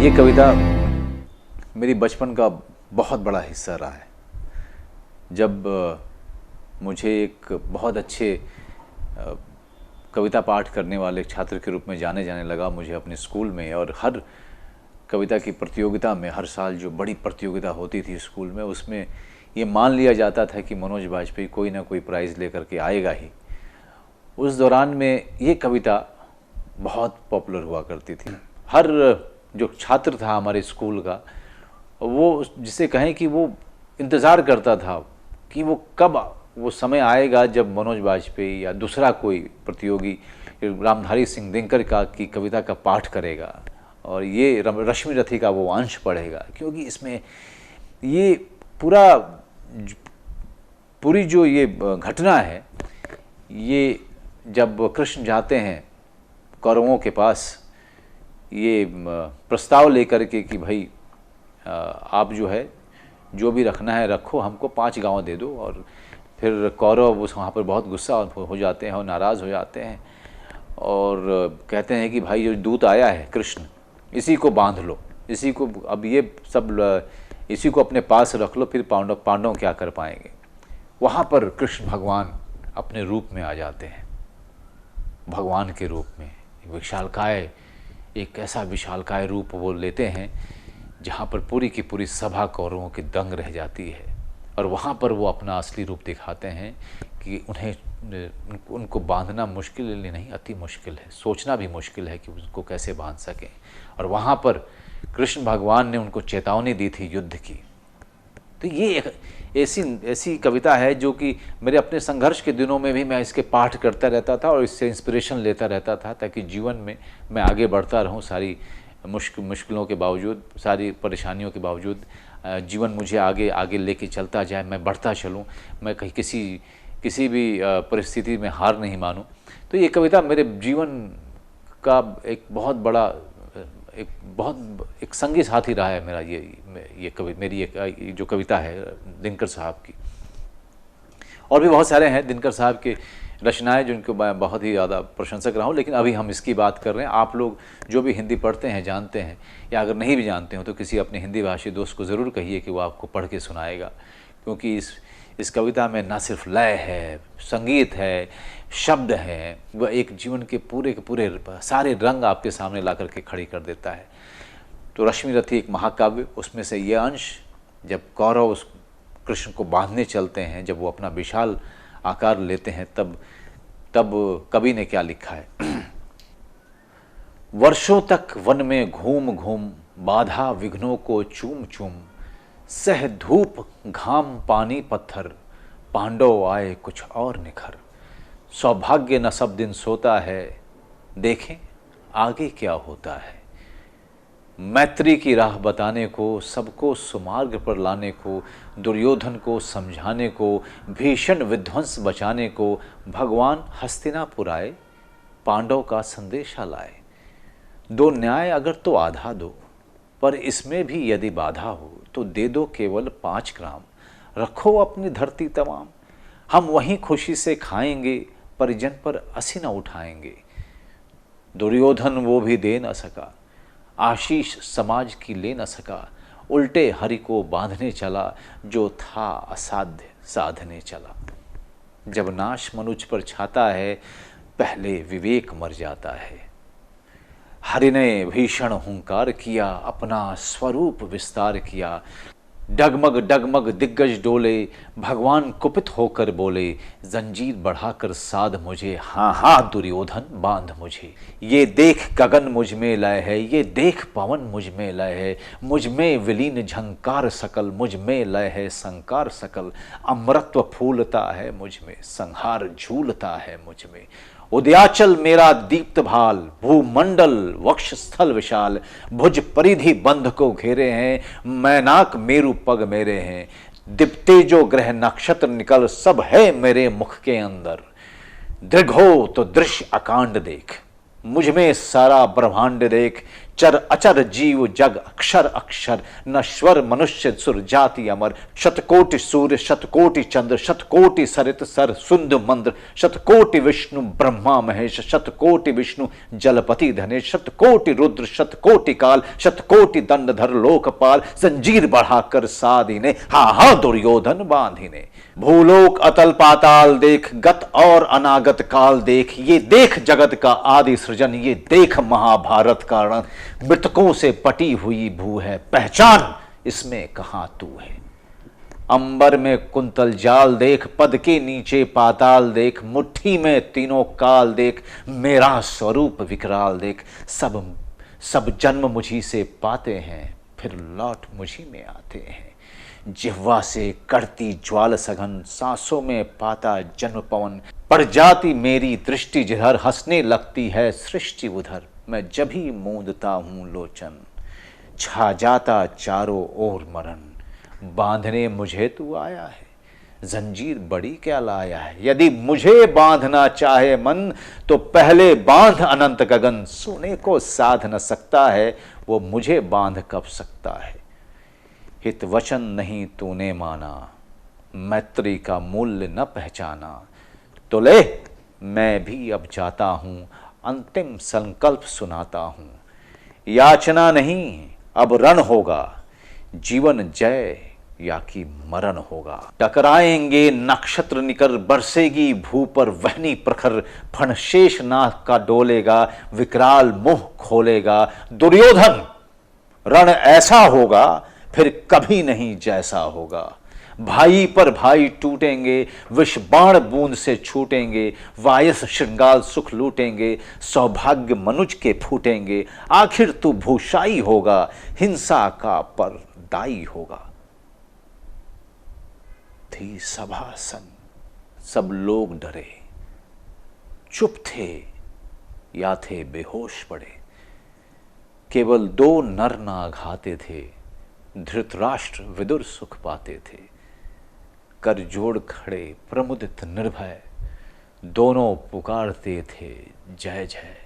ये कविता मेरी बचपन का बहुत बड़ा हिस्सा रहा है। जब मुझे एक बहुत अच्छे कविता पाठ करने वाले छात्र के रूप में जाने लगा मुझे अपने स्कूल में, और हर कविता की प्रतियोगिता में हर साल जो बड़ी प्रतियोगिता होती थी स्कूल में, उसमें ये मान लिया जाता था कि मनोज बाजपेयी कोई ना कोई प्राइज़ लेकर के आएगा ही। उस दौरान में ये कविता बहुत पॉपुलर हुआ करती थी। हर जो छात्र था हमारे स्कूल का, वो जिसे कहें कि वो इंतज़ार करता था कि वो कब वो समय आएगा जब मनोज बाजपेयी या दूसरा कोई प्रतियोगी रामधारी सिंह दिनकर की कविता का पाठ करेगा और ये रश्मि रथी का वो अंश पढ़ेगा। क्योंकि इसमें ये पूरी जो ये घटना है, ये जब कृष्ण जाते हैं कौरवों के पास ये प्रस्ताव लेकर के कि भाई आप जो है जो भी रखना है रखो, हमको 5 गांव दे दो। और फिर कौरव उस वहाँ पर बहुत गुस्सा हो जाते हैं और नाराज़ हो जाते हैं और कहते हैं कि भाई जो दूत आया है कृष्ण, इसी को बांध लो, इसी को अब ये सब इसी को अपने पास रख लो, फिर पांडव क्या कर पाएंगे। वहाँ पर कृष्ण भगवान अपने रूप में आ जाते हैं, भगवान के रूप में विशालकाय, एक ऐसा विशालकाय रूप वो लेते हैं जहाँ पर पूरी की पूरी सभा कौरवों की दंग रह जाती है। और वहाँ पर वो अपना असली रूप दिखाते हैं कि उनको बांधना मुश्किल नहीं, अति मुश्किल है, सोचना भी मुश्किल है कि उनको कैसे बांध सकें। और वहाँ पर कृष्ण भगवान ने उनको चेतावनी दी थी युद्ध की। तो ये एक ऐसी कविता है जो कि मेरे अपने संघर्ष के दिनों में भी मैं इसके पाठ करता रहता था और इससे इंस्पिरेशन लेता रहता था, ताकि जीवन में मैं आगे बढ़ता रहूं। सारी मुश्किलों के बावजूद, सारी परेशानियों के बावजूद जीवन मुझे आगे लेके चलता जाए, मैं बढ़ता चलूं, मैं कहीं किसी भी परिस्थिति में हार नहीं मानूं। तो ये कविता मेरे जीवन का एक बहुत बड़ा एक संगी साथी रहा है मेरा। मेरी एक जो कविता है दिनकर साहब की, और भी बहुत सारे हैं दिनकर साहब के रचनाएं जिनको मैं बहुत ही ज़्यादा प्रशंसक रहा हूँ, लेकिन अभी हम इसकी बात कर रहे हैं। आप लोग जो भी हिंदी पढ़ते हैं जानते हैं, या अगर नहीं भी जानते हो तो किसी अपने हिंदी भाषी दोस्त को ज़रूर कहिए कि वो आपको पढ़ के सुनाएगा। क्योंकि इस कविता में ना सिर्फ लय है, संगीत है, शब्द है, वह एक जीवन के पूरे सारे रंग आपके सामने ला करके खड़ी कर देता है। तो रश्मि रथी एक महाकाव्य, उसमें से ये अंश, जब कौरव उस कृष्ण को बांधने चलते हैं, जब वो अपना विशाल आकार लेते हैं, तब कवि ने क्या लिखा है। वर्षों तक वन में घूम घूम बाधा विघ्नों को चूम चूम, सह धूप घाम पानी पत्थर, पांडव आए कुछ और निखर। सौभाग्य न सब दिन सोता है, देखें आगे क्या होता है। मैत्री की राह बताने को, सबको सुमार्ग पर लाने को, दुर्योधन को समझाने को, भीषण विध्वंस बचाने को, भगवान हस्तिनापुर आए, पांडव का संदेशा लाए। दो न्याय अगर तो आधा दो, पर इसमें भी यदि बाधा हो तो दे दो केवल 5 ग्राम। रखो अपनी धरती तमाम, हम वहीं खुशी से खाएंगे, परिजन पर असी न उठाएंगे। दुर्योधन वो भी दे न सका, आशीष समाज की ले न सका। उल्टे हरि को बांधने चला, जो था असाध्य साधने चला। जब नाश मनुज पर छाता है, पहले विवेक मर जाता है। हरि ने भीषण हुंकार किया, अपना स्वरूप विस्तार किया। डगमग डगमग दिग्गज डोले, भगवान कुपित होकर बोले। जंजीर बढ़ाकर साध मुझे, हाँ हाँ दुर्योधन बांध मुझे। ये देख गगन मुझ में लय है, ये देख पवन मुझ में लय है। मुझ में विलीन झंकार सकल, मुझ में लय है संकार सकल। अमृतत्व फूलता है मुझ में, संहार झूलता है मुझ में। उदयाचल मेरा दीप्त भाल, भूमंडल वक्षस्थल विशाल। भुज परिधि बंध को घेरे हैं, मैनाक मेरु पग मेरे हैं। दीप्ते जो ग्रह नक्षत्र निकल, सब है मेरे मुख के अंदर। दृघ हो तो दृश्य अकांड देख, मुझ में सारा ब्रह्मांड देख। चर अचर जीव जग अक्षर अक्षर, नश्वर मनुष्य सुर जाति अमर। शतकोटि सूर्य शतकोटि चंद्र, शतकोटि सरित सर सुंद मंद्र। शतकोटि विष्णु ब्रह्मा महेश, शतकोटि विष्णु जलपति धनेश। शतकोटि रुद्र शतकोटि काल, शतकोटि दंडधर लोकपाल। जंजीर बढ़ाकर साधिने, हा हा दुर्योधन बांधिने। भूलोक अतल पाताल देख, गत और अनागत काल देख। ये देख जगत का आदि सृजन, ये देख महाभारत का रण। मृतकों से पटी हुई भू है, पहचान इसमें कहां तू है। अंबर में कुंतल जाल देख, पद के नीचे पाताल देख। मुट्ठी में तीनों काल देख, मेरा स्वरूप विकराल देख। सब जन्म मुझी से पाते हैं, फिर लौट मुझी में आते हैं। जिह्वा से कड़ती ज्वाल सघन, सांसों में पाता जन्म पवन। पड़ जाती मेरी दृष्टि जिधर, हंसने लगती है सृष्टि उधर। मैं जब ही मूंदता हूं लोचन, छा जाता चारों ओर मरण। बांधने मुझे तू आया है, जंजीर बड़ी क्या लाया है। यदि मुझे बांधना चाहे मन, तो पहले बांध अनंत गगन। सोने को साध न सकता है, वो मुझे बांध कब सकता है। हित वचन नहीं तूने माना, मैत्री का मूल्य न पहचाना। तो ले मैं भी अब जाता हूं, अंतिम संकल्प सुनाता हूं। याचना नहीं अब रण होगा, जीवन जय या कि मरण होगा। टकराएंगे नक्षत्र निकर, बरसेगी भू पर वहनी प्रखर। फण शेष नाग का डोलेगा, विकराल मुंह खोलेगा। दुर्योधन रण ऐसा होगा, फिर कभी नहीं जैसा होगा। भाई पर भाई टूटेंगे, विष बाण बूंद से छूटेंगे। वायस श्रृंगाल सुख लूटेंगे, सौभाग्य मनुज के फूटेंगे। आखिर तू भूषाई होगा, हिंसा का पर दाई होगा। थी सभा सन, सब लोग डरे, चुप थे या थे बेहोश पड़े। केवल दो नर नाग आते थे, धृतराष्ट्र विदुर सुख पाते थे। कर जोड़ खड़े प्रमुदित निर्भय, दोनों पुकारते थे जय जय।